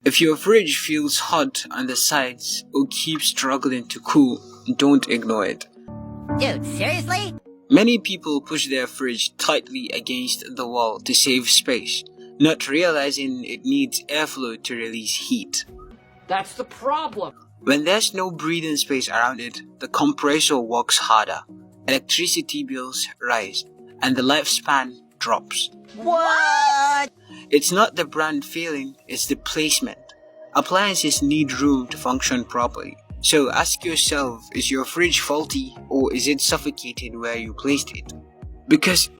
If your fridge feels hot on the sides or keeps struggling to cool, don't ignore it. Dude, seriously? Many people push their fridge tightly against the wall to save space, not realizing it needs airflow to release heat. That's the problem. When there's no breathing space around it, the compressor works harder, electricity bills rise, and the lifespan drops. What? It's not the brand failing, it's the placement. Appliances need room to function properly. So ask yourself, is your fridge faulty or is it suffocated where you placed it? Because